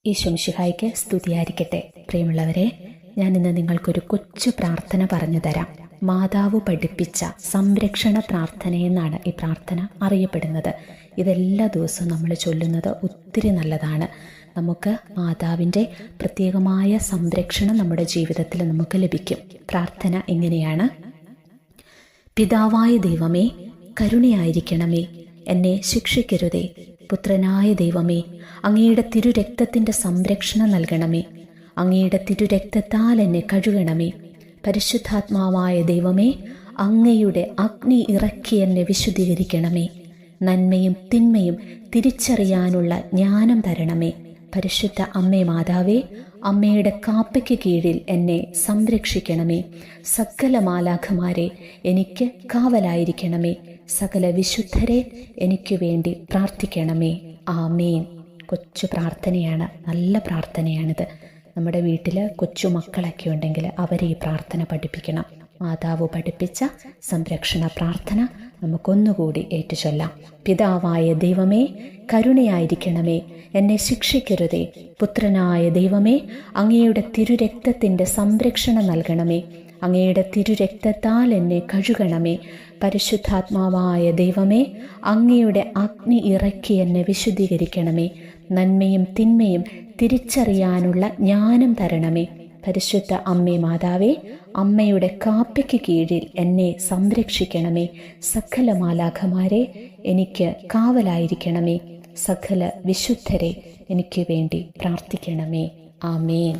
ഈശോ മിശിഹായ്ക്ക് സ്തുതിയായിരിക്കട്ടെ. പ്രിയമുള്ളവരെ, ഞാനിന്ന് നിങ്ങൾക്കൊരു കൊച്ചു പ്രാർത്ഥന പറഞ്ഞു തരാം. മാതാവ് പഠിപ്പിച്ച സംരക്ഷണ പ്രാർത്ഥനയെന്നാണ് ഈ പ്രാർത്ഥന അറിയപ്പെടുന്നത്. ഇതെല്ലാ ദിവസവും നമ്മൾ ചൊല്ലുന്നത് ഒത്തിരി നല്ലതാണ്. നമുക്ക് മാതാവിൻ്റെ പ്രത്യേകമായ സംരക്ഷണം നമ്മുടെ ജീവിതത്തിൽ നമുക്ക് ലഭിക്കും. പ്രാർത്ഥന ഇങ്ങനെയാണ്: പിതാവായ ദൈവമേ, കരുണയായിരിക്കണമേ, എന്നെ ശിക്ഷിക്കരുതേ. പുത്രനായ ദൈവമേ, അങ്ങയുടെ തിരുരക്തത്തിൻ്റെ സംരക്ഷണം നൽകണമേ. അങ്ങയുടെ തിരുരക്തത്താൽ എന്നെ കഴുകണമേ. പരിശുദ്ധാത്മാവായ ദൈവമേ, അങ്ങയുടെ അഗ്നി ഇറക്കി എന്നെ വിശുദ്ധീകരിക്കണമേ. നന്മയും തിന്മയും തിരിച്ചറിയാനുള്ള ജ്ഞാനം തരണമേ. പരിശുദ്ധ അമ്മേ മാതാവേ, അമ്മയുടെ കാപ്പയ്ക്ക് കീഴിൽ എന്നെ സംരക്ഷിക്കണമേ. സകല മാലാഖമാരെ എനിക്ക് കാവലായിരിക്കണമേ. സകല വിശുദ്ധരെ എനിക്ക് വേണ്ടി പ്രാർത്ഥിക്കണമേ. ആമേൻ. കൊച്ചു പ്രാർത്ഥനയാണ്, നല്ല പ്രാർത്ഥനയാണിത്. നമ്മുടെ വീട്ടിൽ കൊച്ചു മക്കളൊക്കെ ഉണ്ടെങ്കിൽ അവരെ ഈ പ്രാർത്ഥന പഠിപ്പിക്കണം. മാതാവ് പഠിപ്പിച്ച സംരക്ഷണ പ്രാർത്ഥന നമുക്കൊന്നുകൂടി ഏറ്റുചൊല്ലാം. പിതാവായ ദൈവമേ, കരുണയായിരിക്കണമേ, എന്നെ ശിക്ഷിക്കരുതേ. പുത്രനായ ദൈവമേ, അങ്ങയുടെ തിരുരക്തത്തിൻ്റെ സംരക്ഷണം നൽകണമേ. അങ്ങയുടെ തിരുരക്തത്താൽ എന്നെ കഴുകണമേ. പരിശുദ്ധാത്മാവായ ദൈവമേ, അങ്ങയുടെ അഗ്നി ഇറക്കി എന്നെ വിശുദ്ധീകരിക്കണമേ. നന്മയും തിന്മയും തിരിച്ചറിയാനുള്ള ജ്ഞാനം തരണമേ. പരിശുദ്ധ അമ്മേ മാതാവേ, അമ്മയുടെ കാപ്പയ്ക്ക് കീഴിൽ എന്നെ സംരക്ഷിക്കണമേ. സകല മാലാഖമാരെ എനിക്ക് കാവലായിരിക്കണമേ. സകല വിശുദ്ധരെ എനിക്ക് വേണ്ടി പ്രാർത്ഥിക്കണമേ. ആമേൻ.